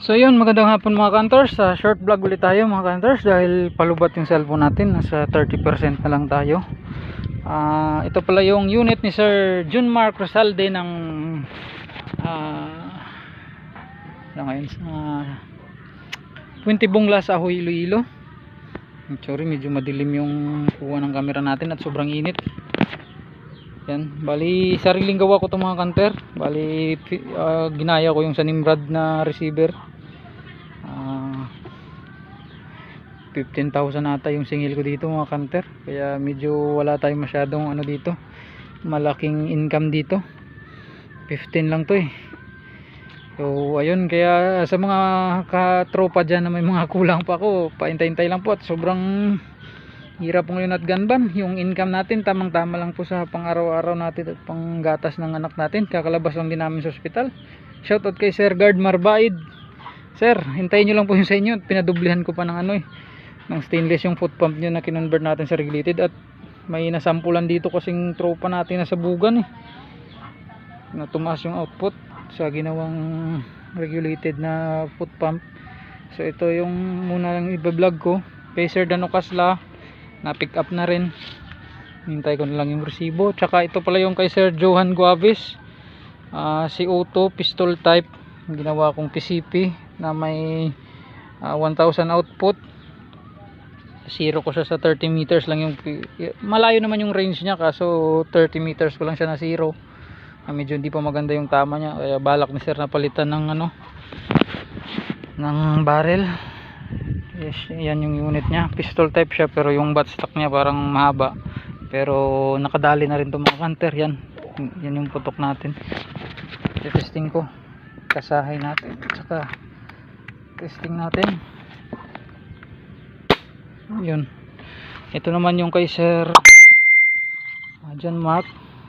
So yun, magandang hapon mga kantors. Short vlog ulit tayo mga kantors dahil palubat yung cellphone natin, nasa 30% na lang tayo. Ito pala yung unit ni Sir Junmar Rosalde ng ngayon sa Puente Bungla sa Ahoy, Iloilo. Sorry, medyo madilim yung kuha ng camera natin at sobrang init. Yan, bali sariling gawa ko itong mga kanter. Bali ginaya ko yung sa Nimrod na receiver. 15,000 ata yung singil ko dito mga kanter, kaya medyo wala tayong masyadong ano dito, malaking income dito. 15 lang to eh. So ayun, kaya sa mga katropa dyan na may mga kulang pa ako, paintay-intay lang po at sobrang hirap ngayon at ganban. Yung income natin tamang tama lang po sa pang araw-araw natin at pang gatas ng anak natin. Kakalabas lang din namin sa ospital. Shoutout kay Sir Guard Marbaid. Sir, hintayin nyo lang po yung sa inyo. Pinadublihan ko pa ng ano eh, ng stainless yung foot pump nyo na kinonvert natin sa regulated. At may nasampulan dito kasing tropa natin na sabugan eh, na tumaas yung output sa ginawang regulated na foot pump. So ito yung muna lang iba-vlog ko kay Sir Dano Kasla, na pick up na rin. Hintay ko na lang yung resibo. Tsaka ito pala yung kay Sir Johan Guavis, si Auto pistol type, ginawa kong PCP na may 1000 output. Zero ko siya sa 30 meters lang yung, malayo naman yung range niya, kaso 30 meters ko lang siya na zero. Medyo hindi pa maganda yung tama niya, kaya balak ni Sir na palitan ng ano, ng barrel. Yes, yan yung unit niya, pistol type siya pero yung buttstock niya parang mahaba, pero nakadali na rin itong mga kanter. Yan yung putok natin. Testing ko, kasahay natin, saka testing natin. Yun, ito naman yung kay Sir John Mark.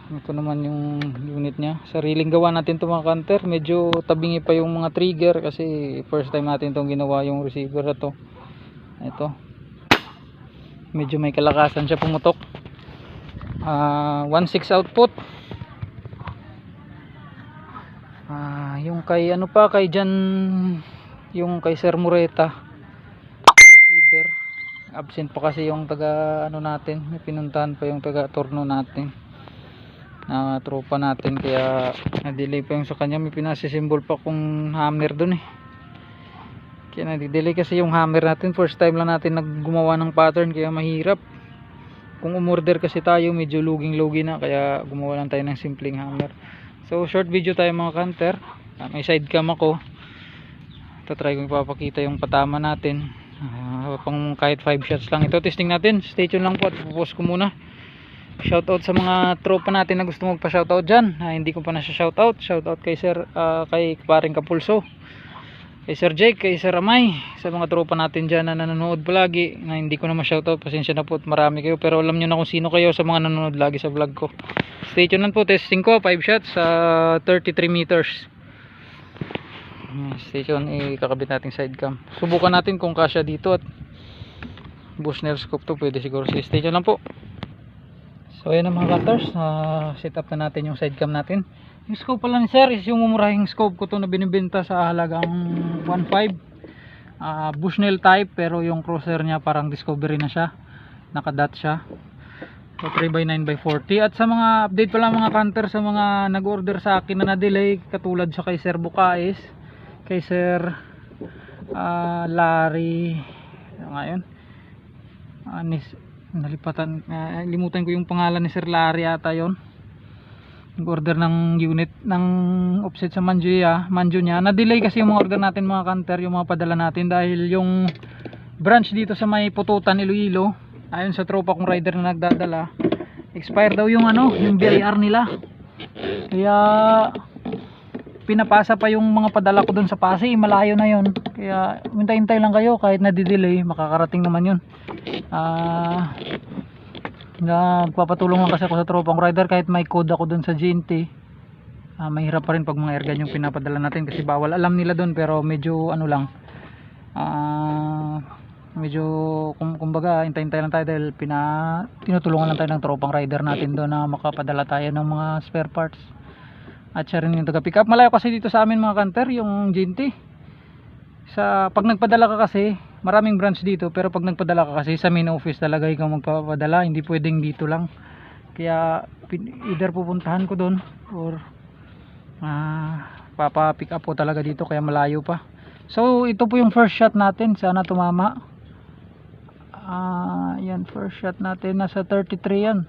Ito naman yung unit niya, sariling gawa natin ito mga kanter. Medyo tabingi pa yung mga trigger kasi first time natin itong ginawa yung receiver na to. Ito medyo may kalakasan siya pumutok. 1.6 output. Yung kay ano pa, kay Jan, yung kay Sir Mureta receiver, absent pa kasi yung taga ano natin, may pinuntahan pa yung taga turno natin na tropa natin, kaya na-delay pa yung sa kanya. May pinasisimbol pa kung hammer dun eh, kaya na-delay kasi yung hammer natin. First time lang natin naggumawa ng pattern, kaya mahirap. Kung umorder kasi tayo medyo luging-lugi na, kaya gumawa lang tayo ng simpleng hammer. So short video tayo mga kanter. May side cam ako, try kong ipapakita yung patama natin. Pang kahit 5 shots lang ito, testing natin. Stay tuned lang po at pupost ko muna. Shoutout sa mga tropa natin na gusto magpa-shoutout dyan, hindi ko pa na siya shoutout. Shoutout kay Sir kay Paring Kapulso, kay Sir Jake, kay Sir Amay, sa mga tropa natin dyan na nanonood palagi, na hindi ko na ma-shoutout, pasensya na po at marami kayo, pero alam nyo na kung sino kayo sa mga nanonood lagi sa vlog ko. Stay tuned lang po, testing ko 5 shots sa 33 meters. Stay tuned, ikakabit natin side cam. Subukan natin kung kasya dito at Bushnell scope to, pwede siguro. Stay tuned lang po. So ayan na mga cutters, set up na natin yung side cam natin. Yung scope pala ni Sir is yung mumurahing scope ko to na binibenta sa halagang 1.5. Bushnell type, pero yung crosser niya parang Discovery na siya, nakadat siya. So 3x9x40. At sa mga update pala mga cutter, sa mga nag-order sa akin na na-delay, katulad sa kay Sir Bukais, kay Sir Larry, ngayon nalipatan, limutan ko yung pangalan ni Sir Larry ata yon. Nag-order ng unit ng offset sa Manjo niya. Na-delay kasi yung mga order natin mga kanter, yung mga padala natin, dahil yung branch dito sa may Pututan, Iloilo, ayon sa tropa kong rider na nagdadala, expire daw yung ano, yung BIR nila. Kaya pinapasa pa yung mga padala ko dun sa Pasay, malayo na yon. Kaya hintay-hintay lang kayo, kahit na-delay makakarating naman yun. Nagpapatulong lang kasi ako sa tropang rider, kahit may code ako dun sa GNT. Mahirap pa rin pag mga airgun yung pinapadala natin, kasi bawal, alam nila dun, pero medyo ano lang, medyo kumbaga hintay-hintay lang tayo, dahil tinutulungan lang tayo ng tropang rider natin doon na makapadala tayo ng mga spare parts. At siya rin yung taga pick up. Malayo kasi dito sa amin mga kanter yung GNT. pag nagpadala ka kasi, maraming branch dito, pero pag nagpadala ka kasi sa main office talaga ikaw magpapadala, hindi pwedeng dito lang. Kaya either pupuntahan ko doon or papa pick up ko talaga dito, kaya malayo pa. So ito po yung first shot natin, sana tumama. Yan, first shot natin, nasa 33 yan.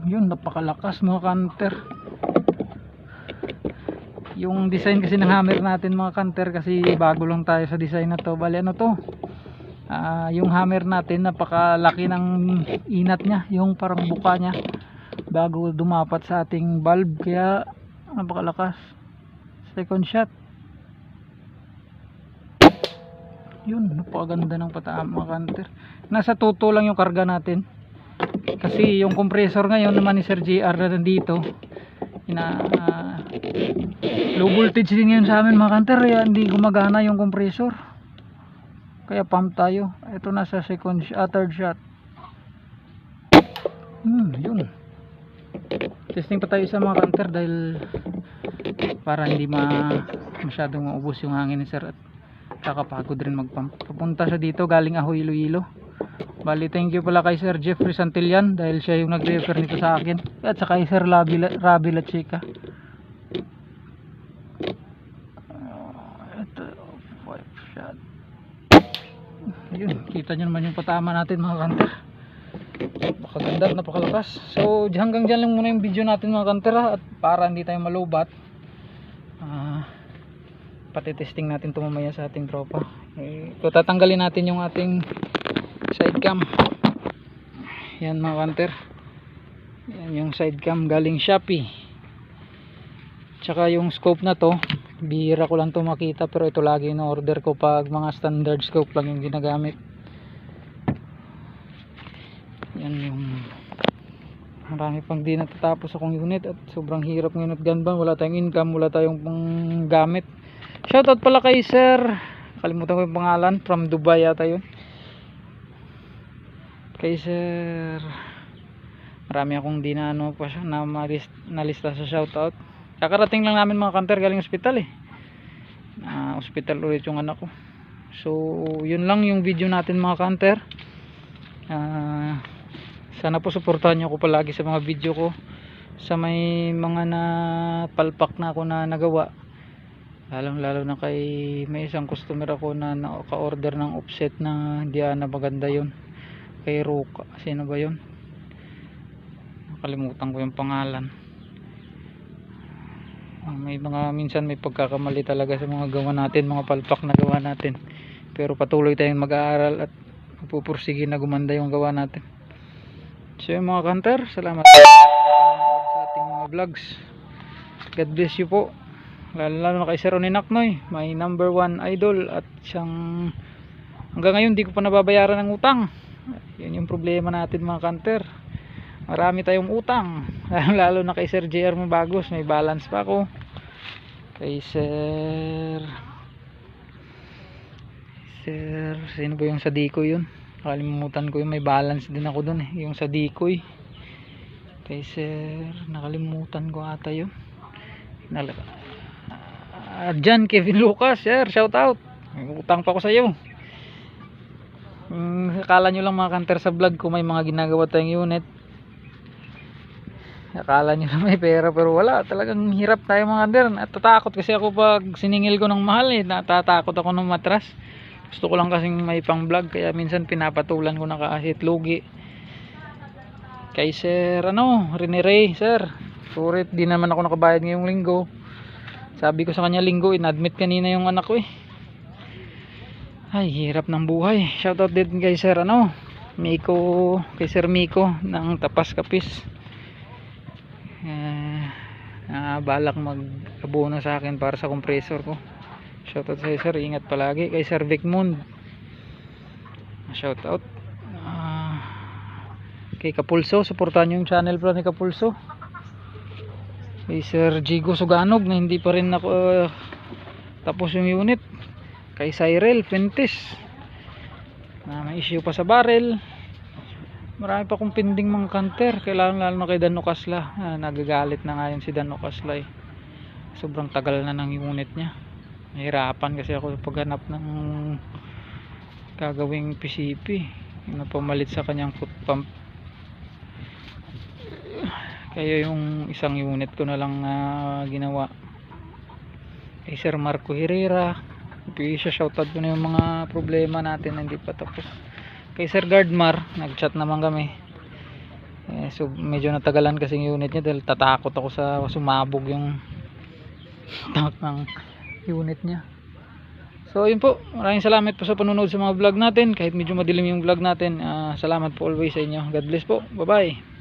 Yun, napakalakas mga kanter. Yung design kasi ng hammer natin mga kanter, kasi bago lang tayo sa design na to. Bali ano to, yung hammer natin napakalaki ng inat nya, yung parang buka nya bago dumapat sa ating valve, kaya napakalakas. Second shot, yun, napakaganda ng pataam mga kanter. Nasa tuto lang yung karga natin, kasi yung compressor ngayon naman ni Sir JR na nandito, low voltage din yun sa amin mga kanter, kaya hindi gumagana yung compressor, kaya pump tayo. Ito nasa third shot. Yun, testing pa tayo sa mga kanter, dahil para hindi masyadong maubos yung hangin ni Sir, at kakapagod rin magpump. Papunta siya dito galing Ahoy Iloilo. Bali, thank you pala kay Sir Jeffrey Santillan, dahil siya yung nag-refer nito sa akin, at saka kay Sir Rabi La Chica. Ito, 5 shot. Yun, kita nyo naman yung patama natin mga kanter. Napakaganda, napakalakas. So hanggang dyan lang muna yung video natin mga kanter, at para hindi tayo malubat, patitesting natin ito mamaya sa ating tropa. So tatanggalin natin yung ating side cam. Yan mga kanter, yan yung side cam galing Shopee. Tsaka yung scope na to, bihira ko lang to makita, pero ito lagi na order ko pag mga standard scope lang yung ginagamit. Yan yung marami pang di natatapos akong unit, at sobrang hirap ngayon at ganban, wala tayong income, wala tayong pang gamit. Shoutout pala kay Sir, kalimutan ko yung pangalan, from Dubai yata yun, kay Sir. Marami akong di na ano pa siya na nalista sa shoutout. Kakarating lang namin mga kanter galing ospital hospital ulit yung anak ko. So yun lang yung video natin mga kanter. Sana po suportahan nyo ako palagi sa mga video ko, sa may mga napalpak na ako na nagawa, lalo na kay may isang customer ako na naka-order ng offset na hindi na maganda yun, kay Ruka, sino ba yun, nakalimutan ko yung pangalan. May mga minsan may pagkakamali talaga sa mga gawa natin, mga palpak na gawa natin, pero patuloy tayong mag-aaral at pupursige na gumanda yung gawa natin. So yung mga kanter, salamat sa ating mga vlogs. God bless you po, lalo na kay Sir Ronnie Naknoy, my number 1 idol, at siyang hanggang ngayon di ko pa nababayaran ng utang. Yun yung problema natin mga kanter, marami tayong utang, lalo na kay Sir JR Mabagos, may balance pa ako. Kay Sir sino ba yung sa Dikoy yun, nakalimutan ko yung may balance din ako dun yung sa Dikoy. Kay Sir, nakalimutan ko ata yun, Jan Kevin Lucas. Sir, shout out, may utang pa ako sa iyo. Akala nyo lang mga kanter sa vlog ko may mga ginagawa tayong unit, akala nyo na may pera, pero wala, talagang hirap tayo mga kanter. Natatakot kasi ako pag siningil ko ng mahal natatakot ako ng matras. Gusto ko lang kasing may pang vlog, kaya minsan pinapatulan ko na kahit lugi. Kay Sir Rene Ray, Sir, surit di naman ako nakabayad ngayong linggo. Sabi ko sa kanya linggo, inadmit kanina yung anak ko Ay, hirap ng buhay. Shoutout din kay Sir Miko, kay Sir Miko ng Tapas Kapis. Balak mag-abono sa akin para sa compressor ko. Shoutout sa Sir, ingat palagi. Kay Sir Vic Moon, shoutout. Kay Kapulso, suportahan nyo yung channel pala ni Kapulso. Kay Sir Jigo Suganog na hindi pa rin tapos yung unit. Kay Cyril Pentes na may issue pa sa barrel. Marami pa kong pending mga kanter, kailangan lalo na kay Dano Kasla. Nagagalit na ngayon si Dano Kasla sobrang tagal na ng unit niya. Nahirapan kasi ako paghanap ng gagawing PCP na pamalit sa kanyang foot pump. Kaya yung isang unit ko na lang ginawa kay Sir Marco Herrera. Isa shoutout ko na yung mga problema natin na hindi pa tapos. Kay Sir Gardmar nag-chat naman kami. So medyo natagalan kasi yung unit niya dahil tatakot ako sa sumabog yung tank ng unit niya. So yun po, maraming salamat po sa panonood sa mga vlog natin kahit medyo madilim yung vlog natin. Salamat po always sa inyo. God bless po, bye bye.